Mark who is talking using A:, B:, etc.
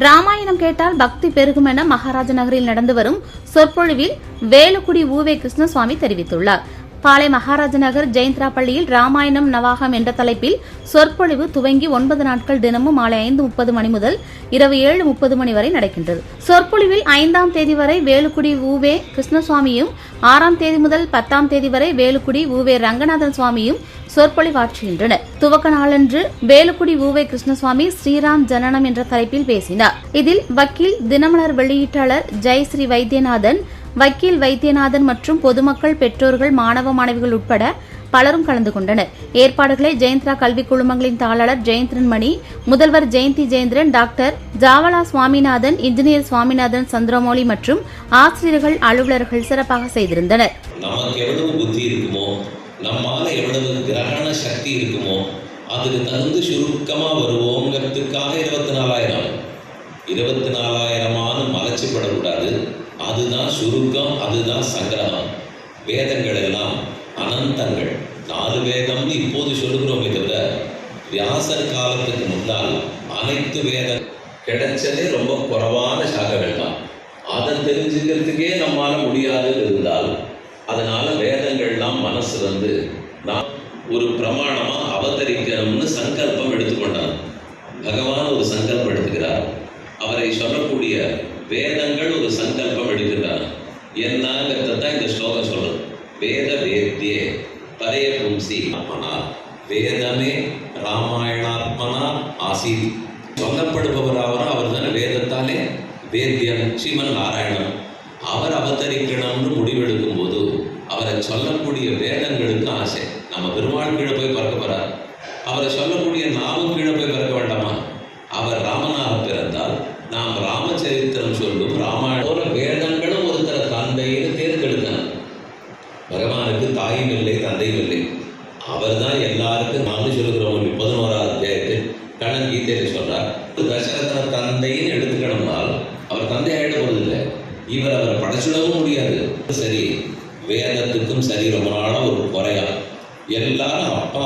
A: ராமாயணம் கேட்டால் பக்தி பெருகும் என மகாராஜ நகரில் நடந்து வரும் சொற்பொழிவில் வேலுக்குடி உவே கிருஷ்ணசுவாமி தெரிவித்துள்ளார். பாளை மகாராஜ நகர் ஜெயந்திரா பள்ளியில் ராமாயணம் நவாகம் என்ற தலைப்பில் சொற்பொழிவு துவங்கி 9 நாட்கள் தினமும் மாலை 5:30 மணி முதல் இரவு 7:30 மணி வரை நடக்கின்றது. சொற்பொழிவில் 5ஆம் தேதி வரை வேலுக்குடி உவே கிருஷ்ணசுவாமியும், 6ஆம் தேதி முதல் 10ஆம் தேதி வரை வேலுக்குடி உவே ரங்கநாதன் சுவாமியும் சொற்பொழிவாற்றுகின்றனர். துவக்க நாளன்று வேலுக்குடி உவே கிருஷ்ணசுவாமி ஸ்ரீராம் ஜனனம் என்ற தலைப்பில் பேசினார். இதில் வக்கீல் தினமலர் வெளியீட்டாளர் ஜெயஸ்ரீ வைத்தியநாதன், வக்கீல் வைத்தியநாதன் மற்றும் பொதுமக்கள், பெற்றோர்கள், மாணவ மாணவிகள் உட்பட பலரும் கலந்து கொண்டனர். ஏற்பாடுகளை ஜெயந்திரா கல்வி குழுமங்களின் தாளர் ஜெயந்திரன் மணி, முதல்வர் ஜெயந்தி ஜெயந்திரன், டாக்டர் ஜாவலா சுவாமிநாதன், இன்ஜினியர் சுவாமிநாதன் சந்திரமௌலி மற்றும் ஆசிரியர்கள், அலுவலர்கள் சிறப்பாக செய்திருந்தனர்.
B: நமக்கு எவ்வளவு புத்தி இருக்குமோ, நம்மால எவ்வளவு கிரகண சக்தி இருக்குமோ அதுக்கு தகுந்து சுருக்கமா வருவோங்கிறதுக்காக 24,000 மலைச்சுப்படக்கூடாது. அதுதான் சுருக்கம், அதுதான் சங்கிரகம். வேதங்கள் எல்லாம் அனந்தங்கள். 4 வேதம்னு இப்போது சொல்லுகிறோமே தவிர வியாசர் காலத்துக்கு முன்னால் அனைத்து வேதம் கிடைச்சதே ரொம்ப குறைவான சாகங்கள் தான். அதை தெரிஞ்சுக்கிறதுக்கே நம்மால முடியாது இருந்தால், அதனால வேதங்கள்லாம் மனசு வந்து நான் ஒரு பிரமாணமா அவதரிக்கணும்னு சங்கல்பம் எடுத்துக்கொண்டார். பகவான் ஒரு சங்கல்பம் எடுத்துக்கிறார். அவரை சொல்லக்கூடிய வேதங்கள் ஒரு சங்கல்பம் எடுக்கிறார். என்னங்கிறத தான் இந்த ஸ்லோகம் சொல்றது. வேத வேத்யே பரே பும்சி ஆத்மனா, வேதமே ராமாயணாத்மனா ஆசீத். சொல்லப்படுபவராக அவர் தானே வேதத்தாலே வேத்யன் ஸ்ரீமன் நாராயணன். அவர் அவதரிக்கணும்னு முடிவெடுக்கும் போது அவரை சொல்லக்கூடிய வேதங்களுக்கு ஆசை. நம்ம பெருமாள் கீழே போய் பிறக்க போறார், அவரை சொல்லக்கூடிய நாமும் கீழே போய் பிறக்க வேண்டாமா? அவர் ராமனாக பிறந்தால் நாம் ராமச்சரித்திரம் சொல்லும் ராமாயண வேதங்களும் ஒருத்தர தந்தைன்னு தேர்ந்தெடுக்கணும். பகவானுக்கு தாயும் இல்லை, தந்தையும் இல்லை. அவர் தான் எல்லாருக்கும் நான் சொல்லுகிறோம். 11ஆவது அத்தியாயத்தில் கண்ணன் கீதையில சொல்றார், தசரதன தந்தைன்னு எடுத்துக்கணும்னால் அவர் தந்தை ஆயிட போறதில்லை. இவர் அவரை படைச்சுடவும் முடியாது. சரி, வேதத்துக்கும் சரி ரொம்ப நாளாக ஒரு குறையா எல்லாரும் அப்பா